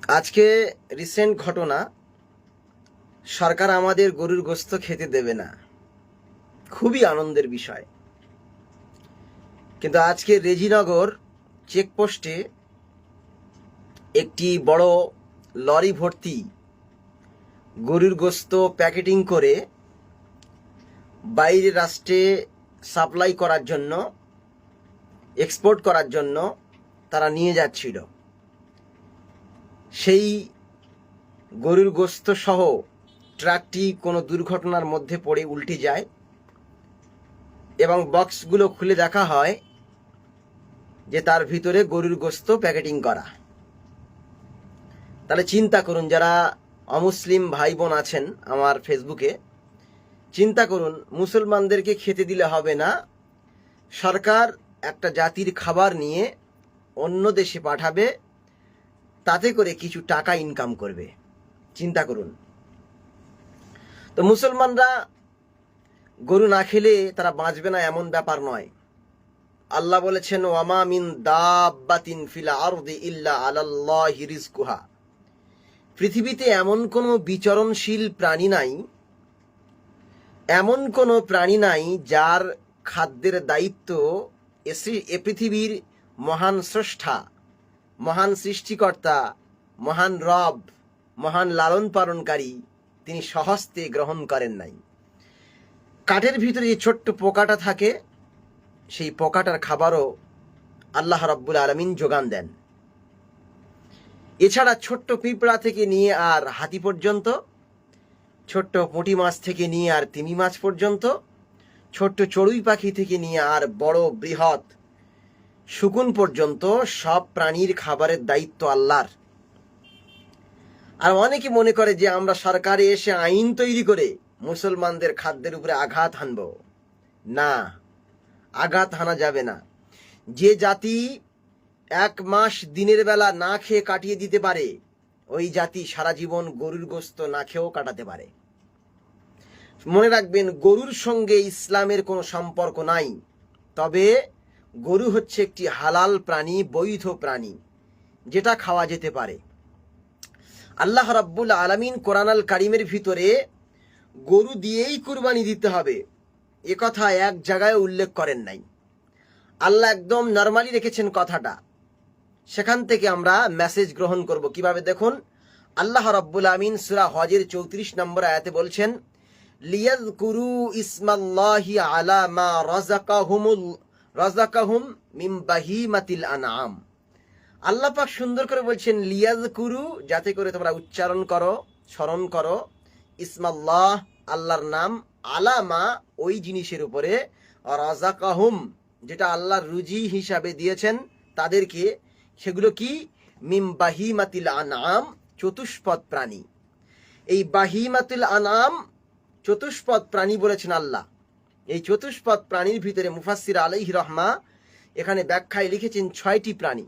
আজকে রিসেন্ট ঘটনা, সরকার আমাদের গরুর গোশত খেতে দেবে না, খুবই আনন্দের বিষয়। কিন্তু আজকে রেজিনগর চেকপোস্টে একটি বড় লরি ভর্তি গরুর গোশত প্যাকেটিং করে বাইরের রাষ্ট্রে সাপ্লাই করার জন্য, এক্সপোর্ট করার জন্য তারা নিয়ে যাচ্ছিল। সেই গরুর গোশত সহ ট্রাকটি কোনো দুর্ঘটনার মধ্যে পড়ে উল্টে যায় এবং বক্সগুলো খুলে দেখা হয় যে তার ভিতরে গরুর গোশত প্যাকেটিং করা। তাহলে চিন্তা করুন, যারা অমুসলিম ভাই বোন আছেন আমার ফেসবুকে, চিন্তা করুন, মুসলমানদেরকে খেতে দিলে হবে না, সরকার একটা জাতির খাবার নিয়ে অন্য দেশে পাঠাবে, তাতে করে কিছু টাকা ইনকাম করবে। চিন্তা করুন। তো মুসলমানরা গরু না খেলে তারা বাঁচবে না এমন ব্যাপার নয়। আল্লাহ বলেছেন, ওয়ামা মিন দাব্বাতিন ফিল আরদি ইল্লা আলাল্লাহি রিজকুহা। পৃথিবীতে এমন কোনো বিচরণশীল প্রাণী নাই, এমন কোনো প্রাণী নাই যার খাদ্যের দায়িত্ব এ পৃথিবীর মহান স্রষ্টা, মহান সৃষ্টিকর্তা, মহান রব, মহান লালন পালনকারী তিনি স্বহস্তে গ্রহণ করেন নাই। কাঠের ভিতরে যে ছোট্ট পোকাটা থাকে, সেই পোকাটার খাবারও আল্লাহ রাব্বুল আলামিন যোগান দেন। এছাড়া ছোট্ট পিঁপড়া থেকে নিয়ে আর হাতি পর্যন্ত, ছোট্ট পুঁটি মাছ থেকে নিয়ে আর তিমি মাছ পর্যন্ত, ছোট্ট চড়ুই পাখি থেকে নিয়ে আর বড় বৃহৎ শকুন পর্যন্ত সব প্রাণীর খাবারের দায়িত্ব আল্লাহর। আর অনেকে মনে করে যে আমরা সরকারে এসে আইন তৈরি করে মুসলমানদের খাদ্যের উপরে আঘাত হানব। না, আঘাত হানা যাবে না। যে জাতি 1 মাস দিনের বেলা না খেয়ে কাটিয়ে দিতে পারে, ওই জাতি সারা জীবন গরুর গোশত না খেয়েও কাটাতে পারে। মনে রাখবেন, গরুর সঙ্গে ইসলামের কোনো সম্পর্ক নাই। তবে গরু হচ্ছে একটি হালাল প্রাণী, বৈধ প্রাণী, যেটা খাওয়া যেতে পারে। আল্লাহ রাব্বুল আলামিন কোরআন আল কারিমের ভিতরে গরু দিয়েই কুরবানি দিতে হবে এ কথা এক জায়গায় উল্লেখ করেন নাই। আল্লাহ একদম নরমালি রেখেছেন কথাটা। সেখান থেকে আমরা মেসেজ গ্রহণ করব কিভাবে, দেখুন। আল্লাহ রাব্বুল আলামিন সূরা হজের 34 নম্বর আয়াতে বলছেন, লিয়াযকুরু ইসমাল্লাহি আলা মা রাযাকাহুম মিন বাহিমাতিল আনআম। আল্লাহ পাক সুন্দর করে বলছেন, লিয়াযকুরু, যাতে করে তোমরা উচ্চারণ করো, স্মরণ করো, ইসমাল্লাহ, আল্লাহর নাম, আলামা, ওই জিনিসের উপরে, রাযাকাহুম, যেটা আল্লাহর রুজি হিসাবে দিয়েছেন তাদেরকে। সেগুলো কি? মিম বাহিমাতিল আনআম, চতুষ্পদ প্রাণী। এই বাহিমাতুল আনআম চতুষ্পদ প্রাণী বলেছেন আল্লাহ। এই চতুষ্পদ প্রাণীর ভিতরে মুফাসসির আলাইহি রহমা এখানে ব্যাখ্যায় লিখেছেন 6টি প্রাণী।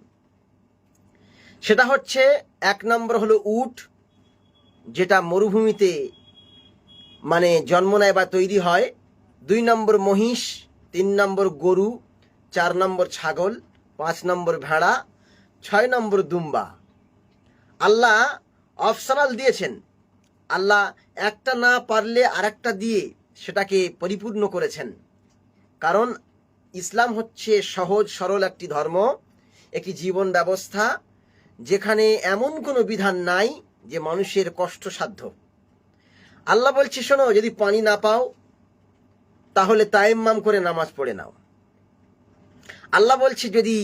সেটা হচ্ছে, 1 নম্বর হলো উট, যেটা মরুভূমিতে মানে জন্ম নেয় বা তৈরি হয়। 2 নম্বর মহিষ, 3 নম্বর গরু, 4 নম্বর ছাগল, 5 নম্বর ভেড়া, 6 নম্বর দুম্বা। আল্লাহ অপশনাল দিয়েছেন। আল্লাহ একটা না পারলে আরেকটা দিয়ে সেটাকে পরিপূর্ণ করেছেন। কারণ ইসলাম হচ্ছে সহজ সরল একটি ধর্ম, একটি জীবন ব্যবস্থা, যেখানে এমন কোনো বিধান নাই যে মানুষের কষ্টসাধ্য। আল্লাহ বলছে, শোনো, যদি পানি না পাও তাহলে তায়াম্মাম করে নামাজ পড়ে নাও। আল্লাহ বলছে, যদি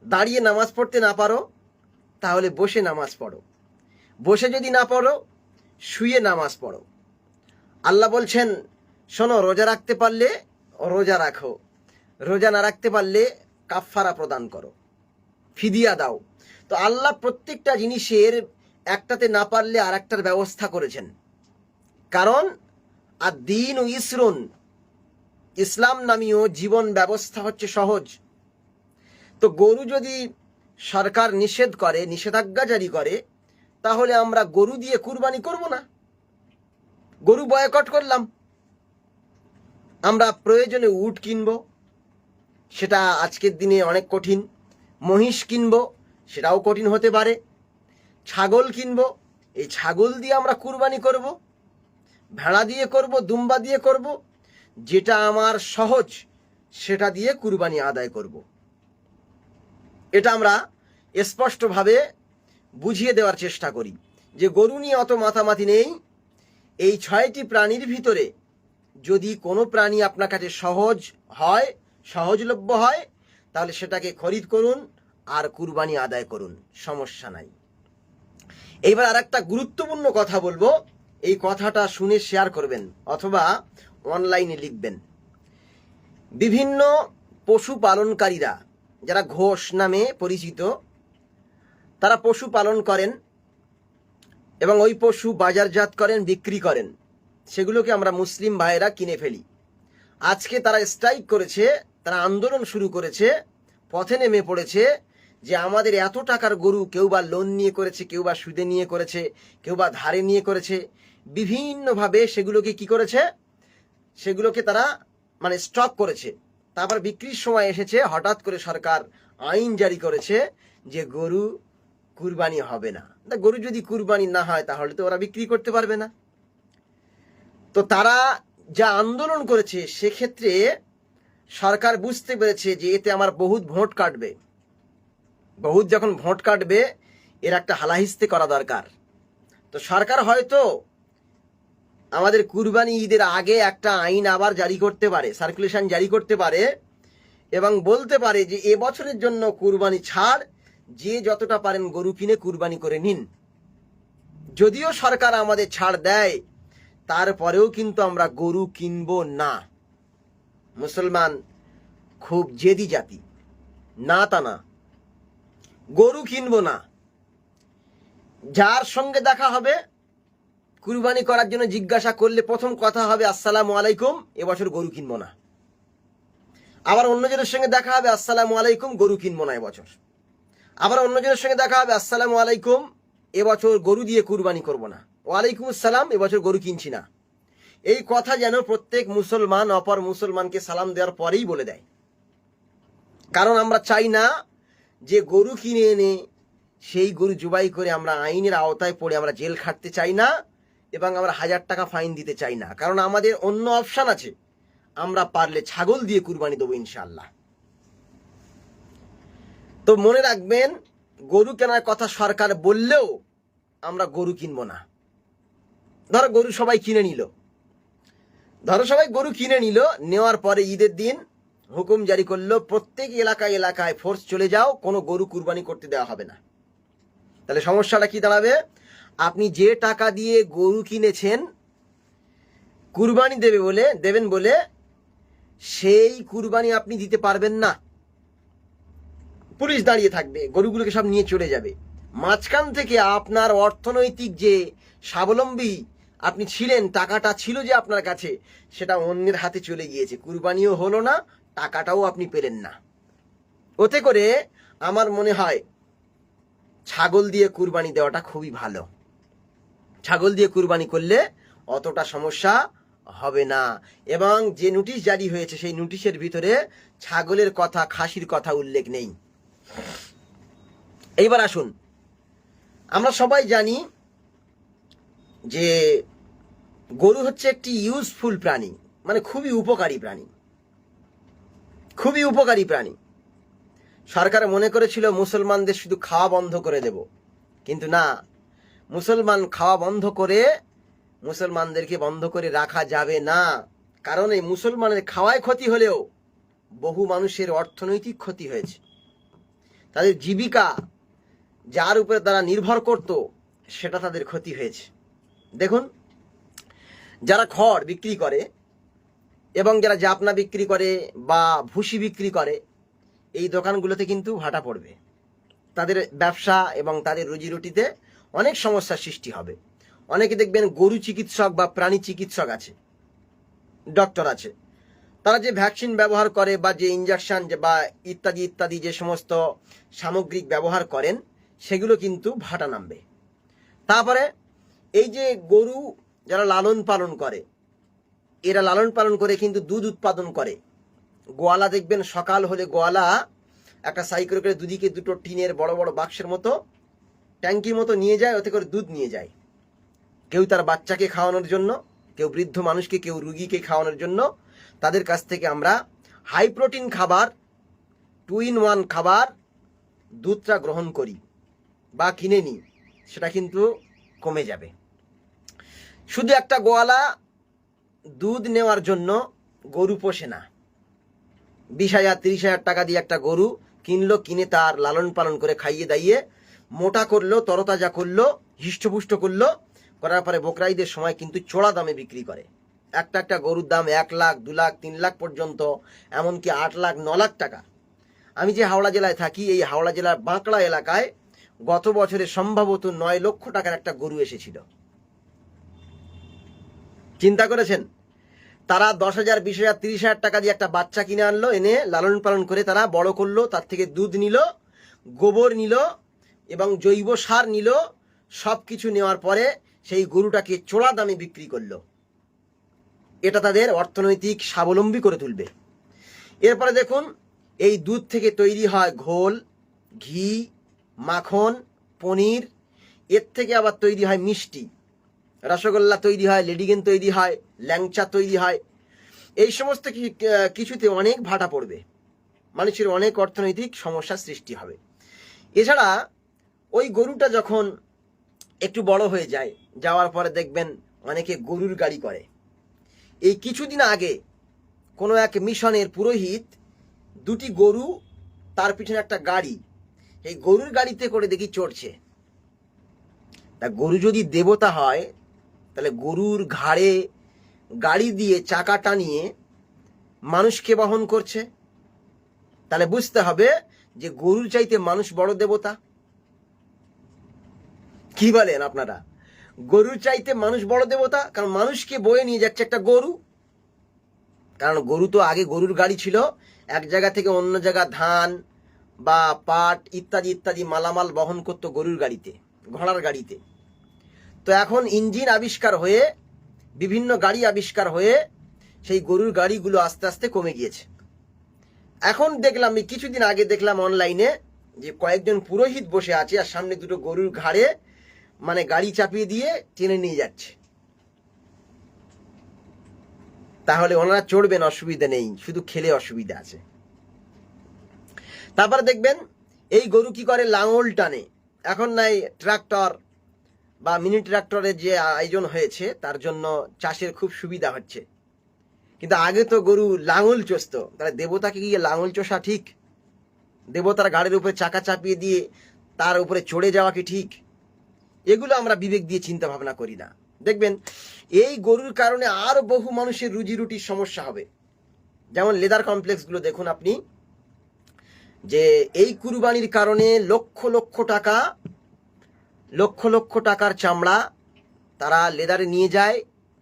দাঁড়িয়ে নামাজ পড়তে না পারো তাহলে বসে নামাজ পড়ো, বসে যদি না পড়ো শুয়ে নামাজ পড়ো। আল্লাহ বলছেন, শোনো, রোজা রাখতে পারলে রোজা রাখো, রোজা না রাখতে পারলে কাফফারা প্রদান করো, ফিদিয়া দাও। তো আল্লাহ প্রত্যেকটা জিনিসের একটাতে না পারলে আর একটার ব্যবস্থা করেছেন। কারণ আদ-দীন ও ইসরুন, ইসলাম নামীয় জীবন ব্যবস্থা হচ্ছে সহজ। তো গরু যদি সরকার নিষেধ করে, নিষেধাজ্ঞা জারি করে, তাহলে আমরা গরু দিয়ে কুরবানি করব না, গরু বয়কট করলাম। আমরা প্রয়োজনে উট কিনব, সেটা আজকের দিনে অনেক কঠিন। মহিষ কিনব, সেটাও কঠিন হতে পারে। ছাগল কিনবো, এই ছাগল দিয়ে আমরা কুরবানি করব, ভেড়া দিয়ে করব, দুম্বা দিয়ে করব, যেটা আমার সহজ সেটা দিয়ে কুরবানি আদায় করব। এটা আমরা স্পষ্টভাবে বুঝিয়ে দেওয়ার চেষ্টা করি যে গরু নিয়ে অত মাতামাতি নেই। এই 6টি প্রাণীর ভিতরে যদি কোনো প্রাণী আপনার কাছে সহজ হয়, সহজলভ্য হয়, তাহলে সেটাকে খরিদ করুন আর কুরবানি আদায় করুন, সমস্যা নাই। এইবার আর একটা গুরুত্বপূর্ণ কথা বলবো, এই কথাটা শুনে শেয়ার করবেন অথবা অনলাইনে লিখবেন। বিভিন্ন পশু পালনকারীরা যারা ঘোষ নামে পরিচিত, তারা পশু পালন করেন এবং ওই পশু বাজারজাত করেন, বিক্রি করেন, সেগুলোকে আমরা মুসলিম ভাইয়েরা কিনে ফেলি। আজকে তারা স্ট্রাইক করেছে, তারা আন্দোলন শুরু করেছে, পথে নেমে পড়েছে যে আমাদের এত টাকার গরু কেউ বা লোন নিয়ে করেছে, কেউ বা সুদে নিয়ে করেছে, কেউ বা ধারে নিয়ে করেছে, বিভিন্নভাবে সেগুলোকে কি করেছে, সেগুলোকে তারা মানে স্টক করেছে। তারপর বিক্রির সময় এসেছে, হঠাৎ করে সরকার আইন জারি করেছে যে গরু কুরবানি হবে না। গরু যদি কুরবানি না হয় তাহলে তো ওরা বিক্রি করতে পারবে না। তো তারা যা আন্দোলন করেছে সেক্ষেত্রে সরকার বুঝতে পেরেছে যে এতে আমার বহুত ভোট কাটবে, বহুত যখন ভোট কাটবে এর একটা হালাহিস্তি করা দরকার। তো সরকার হয়তো আমাদের কুরবানি ঈদের আগে একটা আইন আবার জারি করতে পারে, সার্কুলেশন জারি করতে পারে এবং বলতে পারে যে এবছরের জন্য কুরবানি ছাড়, যে যতটা পারেন গরু কিনে কুরবানি করে নিন। যদিও সরকার আমাদের ছাড় দেয়, তারপরেও কিন্তু আমরা গরু কিনবো না। মুসলমান খুব জেদি জাতি, না তা না, গরু কিনবো না। যার সঙ্গে দেখা হবে কুরবানি করার জন্য জিজ্ঞাসা করলে প্রথম কথা হবে আসসালামু আলাইকুম, এবছর গরু কিনবো না। আবার অন্যজনের সঙ্গে দেখা হবে আসসালামু আলাইকুম, গরু কিনবো না এবছর। আবার অন্যজনের সঙ্গে দেখা হবে আসসালামু আলাইকুম, এবছর গরু দিয়ে কুরবানি করবো না। ওয়ালাইকুম আসসালাম, এবছর গরু কিনছি না। এই কথা যেন প্রত্যেক মুসলমান অপর মুসলমানকে সালাম দেওয়ার পরেই বলে দেয়। কারণ আমরা চাই না যে গরু কিনে এনে সেই গরু জবাই করে আমরা আইনের আওতায় পড়ে আমরা জেল খাটতে চাই না এবং আমরা 1000 টাকা ফাইন দিতে চাই না। কারণ আমাদের অন্য অপশন আছে, আমরা পারলে ছাগল দিয়ে কুরবানি দেবো ইনশাআল্লাহ। তো মনে রাখবেন, গরু কেনার কথা সরকার বললেও আমরা গরু কিনবো না। ধরো গরু সবাই কিনে নিল, নেওয়ার পরে ঈদের দিন হুকুম জারি করলো প্রত্যেক এলাকায় এলাকায় ফোর্স চলে যাও, কোনো গরু কুরবানি করতে দেওয়া হবে না। তাহলে সমস্যাটা কি দাঁড়াবে? আপনি যে টাকা দিয়ে গরু কিনেছেন কুরবানি দেবেন বলে সেই কুরবানি আপনি দিতে পারবেন না। পুলিশ দাঁড়িয়ে থাকবে, গরুগুলোকে সব নিয়ে চলে যাবে। মাঝখান থেকে আপনার অর্থনৈতিক যে স্বাবলম্বী আপনি ছিলেন, টাকাটা ছিল যে আপনার কাছে, সেটা অন্যের হাতে চলে গিয়েছে, কুরবানিও হলো না, টাকাটাও আপনি পেলেন না। ওতে করে আমার মনে হয় ছাগল দিয়ে কুরবানি দেওয়াটা খুবই ভালো। ছাগল দিয়ে কুরবানি করলে অতটা সমস্যা হবে না। এবং যে নোটিশ জারি হয়েছে সেই নোটিশের ভিতরে ছাগলের কথা, খাসির কথা উল্লেখ নেই। এইবার আসুন, আমরা সবাই জানি যে গরু হচ্ছে একটি ইউজফুল প্রাণী, মানে খুবই উপকারী প্রাণী, খুবই উপকারী প্রাণী। সরকার মনে করেছিল মুসলমানদের শুধু খাওয়া বন্ধ করে দেব, কিন্তু না, মুসলমান খাওয়া বন্ধ করে মুসলমানদেরকে বন্ধ করে রাখা যাবে না। কারণ এই মুসলমানের খাওয়ায় ক্ষতি হলেও বহু মানুষের অর্থনৈতিক ক্ষতি হয়েছে, তাদের জীবিকা যার উপরে তারা নির্ভর করত সেটা তাদের ক্ষতি হয়েছে। দেখুন, যারা খড় বিক্রি করে এবং যারা জাপনা বিক্রি করে বা ভুসি বিক্রি করে, এই দোকানগুলোতে কিন্তু ভাটা পড়বে, তাদের ব্যবসা এবং তাদের রুজিরুটিতে অনেক সমস্যার সৃষ্টি হবে। অনেকে দেখবেন গরু চিকিৎসক বা প্রাণী চিকিৎসক আছে, ডক্টর আছে, তারা যে ভ্যাকসিন ব্যবহার করে বা যে ইনজেকশন বা ইত্যাদি ইত্যাদি যে সমস্ত সামগ্রিক ব্যবহার করেন, সেগুলো কিন্তু ভাটা নামবে। তারপরে এই যে গরু যারা লালন পালন করে, এরা লালন পালন করে কিন্তু দুধ উৎপাদন করে। গোয়ালা দেখবেন সকাল হলে গোয়ালা একটা সাইকেল করে দুদিকে দুটো টিনের বড় বড় বাক্সের মতো ট্যাঙ্কি মতো নিয়ে যায়, ওতে করে দুধ নিয়ে যায়। কেউ তার বাচ্চাকে খাওয়ানোর জন্য, কেউ বৃদ্ধ মানুষকে, কেউ রুগীকে খাওয়ানোর জন্য তাদের কাছ থেকে আমরা হাই প্রোটিন খাবার, 2-in-1 খাবার দুধটা গ্রহণ করি বা কিনে নিই, সেটা কিন্তু কমে যাবে। শুধু একটা গোয়ালা দুধ নেওয়ার জন্য গরু পোষে না। 20,000-30,000 টাকা দিয়ে একটা গরু কিনলো, কিনে তার লালন পালন করে খাইয়ে দাইয়ে মোটা করলো, তরতাজা করলো, হৃষ্টপুষ্ট করলো, করার পরে বকরা ঈদের সময় কিন্তু চড়া দামে বিক্রি করে। একটা গরুর দাম 1 লাখ, 2 লাখ, 3 লাখ পর্যন্ত, এমনকি 8 লাখ, 9 লাখ টাকা। আমি যে হাওড়া জেলায় থাকি, এই হাওড়া জেলার বাঁকড়া এলাকায় গত বছরে সম্ভবত 9 লক্ষ টাকার একটা গরু এসেছিল। চিন্তা করেছেন? তারা 10,000, 20,000, 30,000 টাকা দিয়ে একটা বাচ্চা কিনে আনলো, এনে লালন পালন করে তারা বড় করলো, তার থেকে দুধ নিল, গোবর নিল এবং জৈব সার নিল, সব কিছু নেওয়ার পরে সেই গরুটাকে চড়া দামে বিক্রি করলো। এটা তাদের অর্থনৈতিক স্বাবলম্বী করে তুলবে। এরপরে দেখুন, এই দুধ থেকে তৈরি হয় ঘোল, ঘি, মাখন, পনির। এর থেকে আবার তৈরি হয় মিষ্টি, রসগোল্লা তৈরি হয়, লেডিকেন তৈরি হয়, ল্যাংচা তৈরি হয়। এই সমস্ত কিছুতে অনেক ভাটা পড়বে, মানুষের অনেক অর্থনৈতিক সমস্যার সৃষ্টি হবে। এছাড়া ওই গরুটা যখন একটু বড় হয়ে যায়, যাওয়ার পরে দেখবেন অনেকে গরুর গাড়ি করে। এই কিছুদিন আগে কোনো এক মিশনের পুরোহিত 2টি গরু, তার পিছনে একটা গাড়ি, এই গরুর গাড়িতে করে দেখি চড়ছে। তা গরু যদি দেবতা হয়, তাহলে গরুর ঘাড়ে গাড়ি দিয়ে চাকা টানিয়ে মানুষকে বহন করছে, তাহলে বুঝতে হবে যে গরুর চাইতে মানুষ বড় দেবতা। কি বলেন আপনারা? গরুর চাইতে মানুষ বড় দেবতা, কারণ মানুষকে বয়ে নিয়ে যাচ্ছে একটা গরু। কারণ গরু তো আগে গরুর গাড়ি ছিল, এক জায়গা থেকে অন্য জায়গা ধান বা পাট ইত্যাদি ইত্যাদি মালামাল বহন করতো গরুর গাড়িতে, ঘোড়ার গাড়িতে। তো এখন ইঞ্জিন আবিষ্কার হয়ে, বিভিন্ন গাড়ি আবিষ্কার হয়ে সেই গরুর গাড়িগুলো আস্তে আস্তে কমে গিয়েছে। এখন দেখলাম, কিছুদিন আগে দেখলাম অনলাইনে যে কয়েকজন পুরোহিত বসে আছে আর সামনে 2টো গরুর ঘাড়ে মানে গাড়ি চাপিয়ে দিয়ে টেনে নিয়ে যাচ্ছে। তাহলে ওনারা চড়বেন, অসুবিধা নেই, শুধু খেলে অসুবিধা আছে। তারপরে দেখবেন এই গরু কি করে, লাঙল টানে। এখন নাই ট্রাক্টর বা মিনি ট্রাক্টরের যে আয়োজন হয়েছে, তার জন্য চাষের খুব সুবিধা হচ্ছে। কিন্তু আগে তো গরু লাঙল চষত, তাহলে দেবতাকে গিয়ে লাঙল চষা ঠিক? দেবতার গাড়ির উপরে চাকা চাপিয়ে দিয়ে তার উপরে চড়ে যাওয়া কি ঠিক? এগুলো আমরা বিবেক দিয়ে চিন্তা ভাবনা করি না। দেখবেন এই গরুর কারণে আর বহু মানুষের রুজি রুটির সমস্যা হবে। যেমন লেদার কমপ্লেক্সগুলো দেখুন আপনি, যে এই কুরবানির কারণে লক্ষ লক্ষ টাকার চামড়া তারা লেদারে নিয়ে যায়,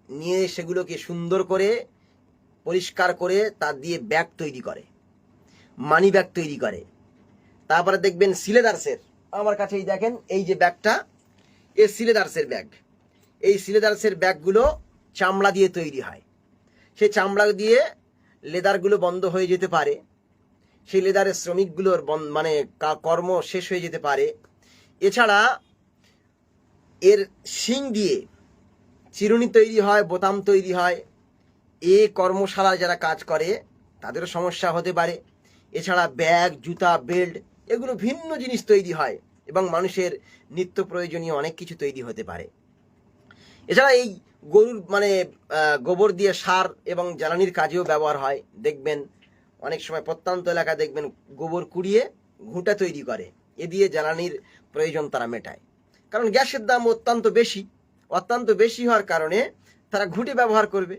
নিয়ে সেগুলোকে সুন্দর করে পরিষ্কার করে তার দিয়ে ব্যাগ তৈরি করে, মানি ব্যাগ তৈরি করে। তারপরে দেখবেন সিলেদার্সের, আমার কাছেই দেখেন এই যে ব্যাগটা, এ সিলেদার্সের ব্যাগ। এই সিলেদার্সের ব্যাগগুলো চামড়া দিয়ে তৈরি হয়। সেই চামড়া দিয়ে লেদারগুলো বন্ধ হয়ে যেতে পারে, সেই লেদারের শ্রমিকগুলোর মানে কর্ম শেষ হয়ে যেতে পারে। এছাড়া এর শিং দিয়ে চিরুনি তৈরি হয়, বোতাম তৈরি হয়। এ কর্মশালায় যারা কাজ করে তাদেরও সমস্যা হতে পারে। এছাড়া ব্যাগ, জুতা, বেল্ট, এগুলো ভিন্ন জিনিস তৈরি হয় এবং মানুষের নিত্য প্রয়োজনীয় অনেক কিছু তৈরি হতে পারে। এছাড়া এই গরুর মানে গোবর দিয়ে সার এবং জ্বালানির কাজেও ব্যবহার হয়। দেখবেন অনেক সময় প্রত্যন্ত এলাকায় দেখবেন গোবর কুড়িয়ে ঘুঁটা তৈরি করে, এ দিয়ে জ্বালানির প্রয়োজন তারা মেটায়। কারণ গ্যাসের দাম অত্যন্ত বেশি হওয়ার কারণে তারা ঘুঁটে ব্যবহার করবে।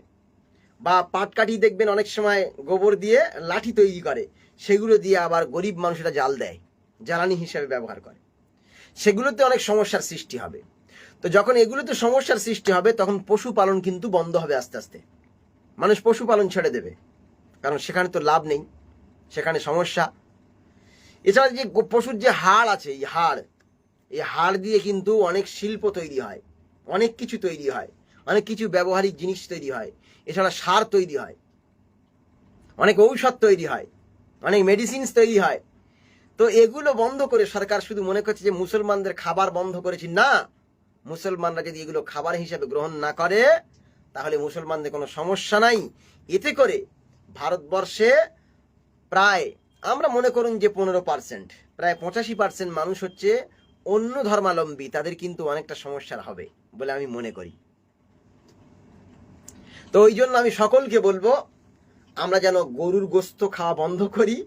বা পাটকাঠি দেখবেন অনেক সময় গোবর দিয়ে লাঠি তৈরি করে, সেগুলো দিয়ে আবার গরিব মানুষরা জাল দেয়, জ্বালানি হিসেবে ব্যবহার করে। সেগুলোতে অনেক সমস্যার সৃষ্টি হবে। তো যখন এগুলোতে সমস্যার সৃষ্টি হবে, তখন পশুপালন কিন্তু বন্ধ হবে আস্তে আস্তে। মানুষ পশুপালন ছেড়ে দেবে, কারণ সেখানে তো লাভ নেই, সেখানে সমস্যা। এছাড়া যে পশুর যে হাড় আছে, এই হাড় দিয়ে কিন্তু অনেক শিল্প তৈরি হয়, অনেক কিছু তৈরি হয়, অনেক কিছু ব্যবহারিক জিনিস তৈরি হয়। এছাড়া সার তৈরি হয়, অনেক ঔষধ তৈরি হয়, অনেক মেডিসিনস তৈরি হয়। তো এগুলো বন্ধ করে সরকার শুধু মনে করছে যে মুসলমানদের খাবার বন্ধ করেছি। না, মুসলমানরা যদি এগুলো খাবার হিসেবে গ্রহণ না করে তাহলে মুসলমানদের কোনো সমস্যা নাই। এতে করে ভারতবর্ষে প্রায় আমরা মনে করুন যে 15%, প্রায় 85% মানুষ হচ্ছে অন্য ধর্মাবলম্বী, তাদের কিন্তু অনেকটা সমস্যা হবে বলে আমি মনে করি। তো ওই জন্য আমি সকলকে বলবো আমরা যেন গরুর গোস্ত খাওয়া বন্ধ করি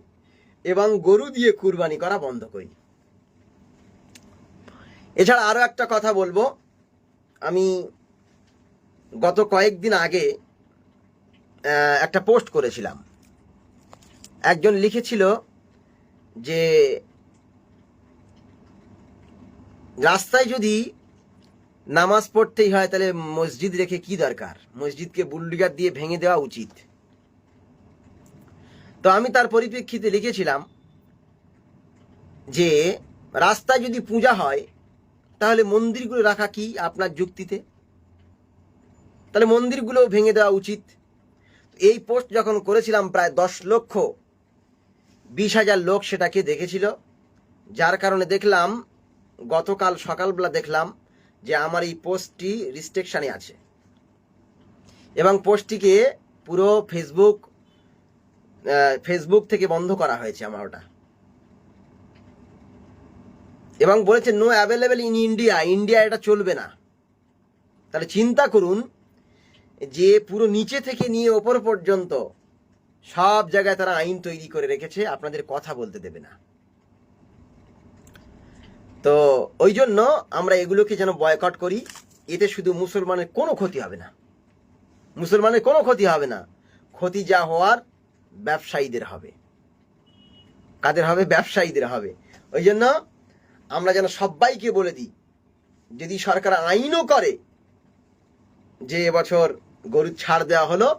এবং গরু দিয়ে কুরবানি করা বন্ধ করি। এছাড়া আরো একটা কথা বলবো, আমি গত কয়েকদিন আগে একটা পোস্ট করেছিলাম। একজন লিখেছিল যে রাস্তায় যদি নামাজ পড়তেই হয় তাহলে মসজিদ রেখে কি দরকার, মসজিদকে বুলডোজার দিয়ে ভেঙে দেওয়া উচিত। তো আমি তার পরিপ্রেক্ষিতে লিখেছিলাম যে রাস্তায় যদি পূজা হয় তাহলে মন্দিরগুলো রাখা কি আপনার যুক্তিতে? তাহলে মন্দিরগুলো ভেঙে দেওয়া উচিত। এই পোস্ট যখন করেছিলাম প্রায় 10,20,000 লোক সেটাকে দেখেছিল, যার কারণে দেখলাম গতকাল সকালবেলা দেখলাম যে আমার এই পোস্টটি রিস্ট্রিকশানে আছে এবং পোস্টটিকে পুরো ফেসবুক থেকে বন্ধ করা হয়েছে আমার ওটা, এবং বলেছে নো অ্যাভেলেবেল ইন ইন্ডিয়া এটা চলবে না। তাহলে চিন্তা করুন যে পুরো নিচে থেকে নিয়ে ওপর পর্যন্ত সব জায়গায় তারা আইন তৈরি করে রেখেছে, আপনাদের কথা বলতে দেবে না। তো ওই জন্য আমরা এগুলোকে যেন বয়কট করি। এতে শুধু মুসলমানের কোনো ক্ষতি হবে না, মুসলমানের কোনো ক্ষতি হবে না, ক্ষতি যা হওয়ার ব্যবসায়ীদের হবে। কাদের হবে? ব্যবসায়ীদের হবে। ওই জন্য আমরা যেন সবাইকে বলে দিই, যদি সরকার আইনও করে যে এবছর গরু ছাড় দেওয়া হলো,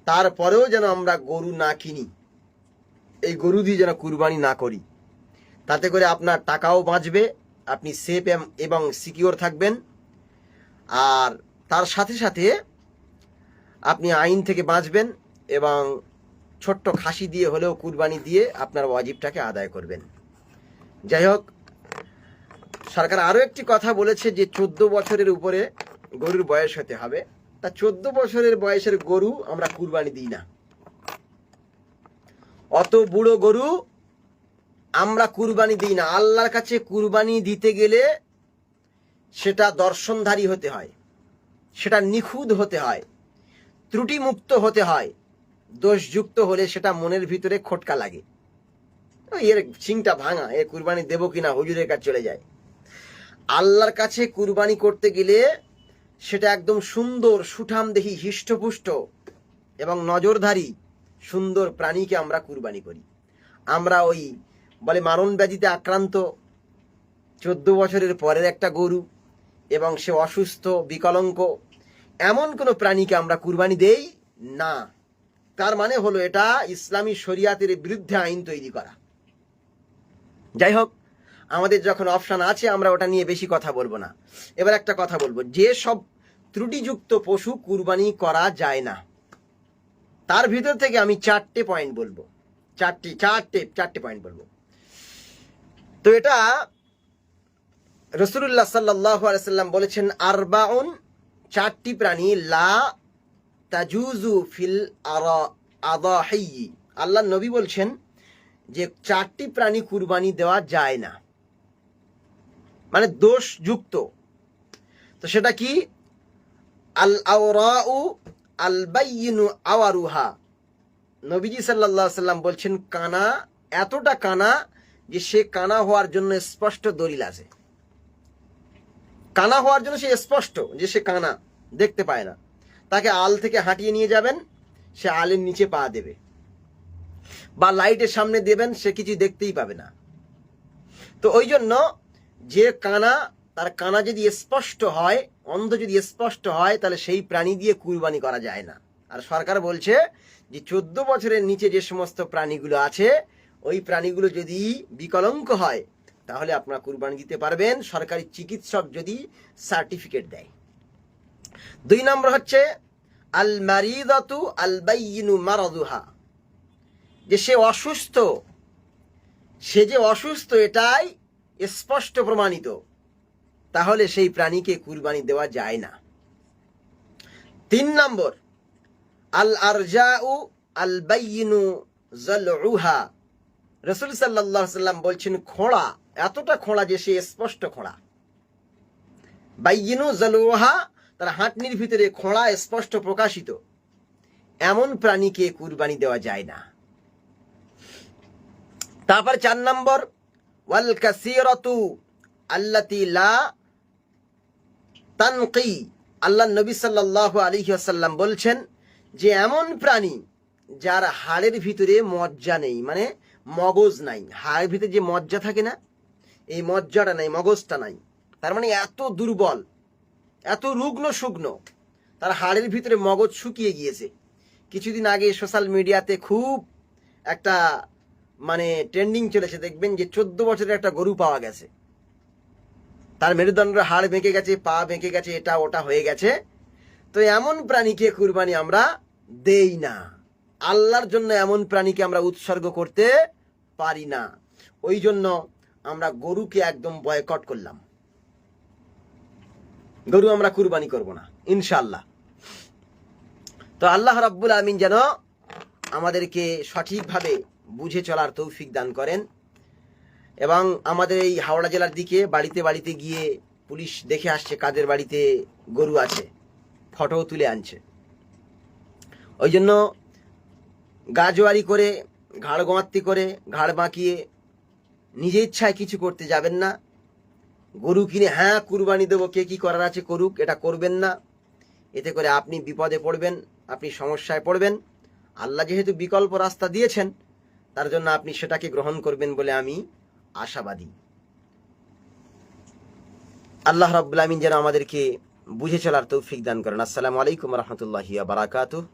তারপরেও যেন আমরা গরু না কিনি, এই গরু দিয়ে যেন কুরবানি না করি। তাতে করে আপনার টাকাও বাঁচবে, আপনি সেফ এবং সিকিওর থাকবেন, আর তার সাথে সাথে আপনি আইন থেকে বাঁচবেন এবং ছোট্ট খাসি দিয়ে হলেও কুরবানি দিয়ে আপনার ওয়াজিবটাকে আদায় করবেন। যাই হোক, সরকার আরও একটি কথা বলেছে যে 14 বছরের উপরে গরুর বয়স হতে হবে। তা 14 বছরের বয়সের গরু আমরা কুরবানি দিই না, অত বুড়ো গরু আমরা কুরবানি দিই না। আল্লাহর কাছে কুরবানি দিতে গেলে সেটা দর্শনধারী হতে হয়, সেটা নিখুঁত হতে হয়, ত্রুটিমুক্ত হতে হয়। দোষযুক্ত হলে সেটা মনের ভিতরে খটকা লাগে, এর সিংটা ভাঙা, এ কুরবানি দেবো কিনা, হুজুরের কাছে চলে যায়। আল্লাহর কাছে কুরবানি করতে গেলে সেটা একদম সুন্দর, সুঠামদেহী, হিষ্টপুষ্ট এবং নজরধারী সুন্দর প্রাণীকে আমরা কুরবানি করি। আমরা ওই বলে মারণ ব্যাধিতে আক্রান্ত 14 বছরের পরের একটা গরু এবং সে অসুস্থ বিকলাঙ্গ এমন কোনো প্রাণীকে আমরা কুরবানি দেই না। তার মানে হলো এটা ইসলামী শরিয়াতের বিরুদ্ধে আইন তৈরি করা। যাই হোক, আমাদের যখন অপশন আছে আমরা ওটা নিয়ে বেশি কথা বলবো না। এবার একটা কথা বলবো, যে সব ত্রুটিযুক্ত পশু কুরবানি করা যায় না, তার ভিতর থেকে আমি 4টে পয়েন্ট বলবো, 4টে পয়েন্ট বলবো। তো এটা রাসূলুল্লাহ সাল্লাল্লাহু আলাইহি সাল্লাম বলেছেন, আরবাউন, 4টি প্রাণী, লা তাজুজু ফিল আদাহি। আল্লাহ নবী বলছেন যে 4টি প্রাণী কুরবানি দেওয়া যায় না, মানে দোষযুক্ত। তো সেটা কি? আল আওরাউ আল বাইয়িনু আওয়ারুহা। নবীজি সাল্লাল্লাহু আলাইহি সাল্লাম বলছেন কানা, এতটা কানা যে সে কানা হওয়ার জন্য স্পষ্ট দলিল আছে। কানা হওয়ার জন্য সে স্পষ্ট যে সে কানা, দেখতে পায় না। তাকে আল থেকে হাঁটিয়ে নিয়ে যাবেন, সে আলের নিচে পা দেবে, বা লাইটের সামনে দেবেন, সে কিছু দেখতেই পাবে না। তো ওই জন্য যে কানা, তার কানা যদি স্পষ্ট হয়, অন্ধ যদি স্পষ্ট হয়, তাহলে সেই প্রাণী দিয়ে কুরবানি করা যায় না। আর সরকার বলছে যে 14 বছরের নিচে যে সমস্ত প্রাণীগুলো আছে, ওই প্রাণীগুলো যদি বিকলাঙ্গ হয় তাহলে আপনারা কুরবানি দিতে পারবেন, সরকারি চিকিৎসক যদি সার্টিফিকেট দেয়। 2 নম্বর হচ্ছে আল মারিদাতু আল বাইয়িনু মারাদুহা, যে সে অসুস্থ সে যে অসুস্থ এটাই স্পষ্ট প্রমাণিত, তাহলে সেই প্রাণীকে কুরবানি দেওয়া যায় না। 3 নম্বর, আল আরজাউ আল বাইয়িনু যালউহা। রাসূল সাল্লাল্লাহু আলাইহি সাল্লাম বলছেন খোঁড়া, এতটা খোঁড়া যে সে স্পষ্ট খোঁড়া। বাইয়িনু যালউহা, তার হাঁটনির ভিতরে খোঁড়া স্পষ্ট প্রকাশিত, এমন প্রাণীকে কুরবানি দেওয়া যায় না। তারপর 4 নম্বর, ওয়াল কাসীরাতু আল্লাতী লা তানকি। আল্লাহ নবী সাল্লাল্লাহু আলাইহি ওয়াসাল্লাম বলছেন যে এমন প্রাণী যার হাড়ের ভিতরে মজ্জা নেই, মানে মগজ নাই। হাড়ের ভিতরে যে মজ্জা থাকে না, এই মজ্জাটা নাই, মগজটা নাই। তার মানে এত দুর্বল, এত রুগ্ন শুগ্ন, তার হাড়ের ভিতরে মগজ শুকিয়ে গিয়েছে। কিছুদিন আগে সোশ্যাল মিডিয়াতে খুব একটা মানে ট্রেন্ডিং চলেছে, দেখবেন যে 14 বছরের একটা গরু পাওয়া গেছে, তার মেরুদণ্ডের হাড় ভেঙে গেছে, পা ভেঙে গেছে, এটা ওটা হয়ে গেছে। তো এমন প্রাণীকে কুরবানি আমরা দেই না। আল্লাহর জন্য এমন প্রাণীকে আমরা উৎসর্গ করতে পারি না। ওই জন্য আমরা গরুকে একদম বয়কট করলাম, গরু আমরা কুরবানি করব না ইনশাআল্লাহ। তো আল্লাহ রাব্বুল আমিন যেন আমাদেরকে সঠিকভাবে বুঝে চলার তৌফিক দান করেন। এবং আমাদের এই হাওড়া জেলার দিকে বাড়িতে বাড়িতে গিয়ে পুলিশ দেখে আসছে কাদের বাড়িতে গরু আছে, ফটো তুলে আনছে। ওই জন্য গাজোয়ারি করে, ঘাড় গোমাত্তি করে, ঘাড় বাঁকিয়ে নিজে ইচ্ছায় কিছু করতে যাবেন না। গরু কিনে হ্যাঁ কুরবানি দেবো, কে কি করার আছে করুক, এটা করবেন না। এতে করে আপনি বিপদে পড়বেন, আপনি সমস্যায় পড়বেন। আল্লাহ যেহেতু বিকল্প রাস্তা দিয়েছেন, তার জন্য আপনি সেটাকে গ্রহণ করবেন বলে আমি আশাবাদী। আল্লাহ রাব্বুল আমিন যেন আমাদেরকে বুঝে চলার তৌফিক দান করেন। আসসালামু আলাইকুম ওয়া রাহমাতুল্লাহি ওয়া বারাকাতুহু।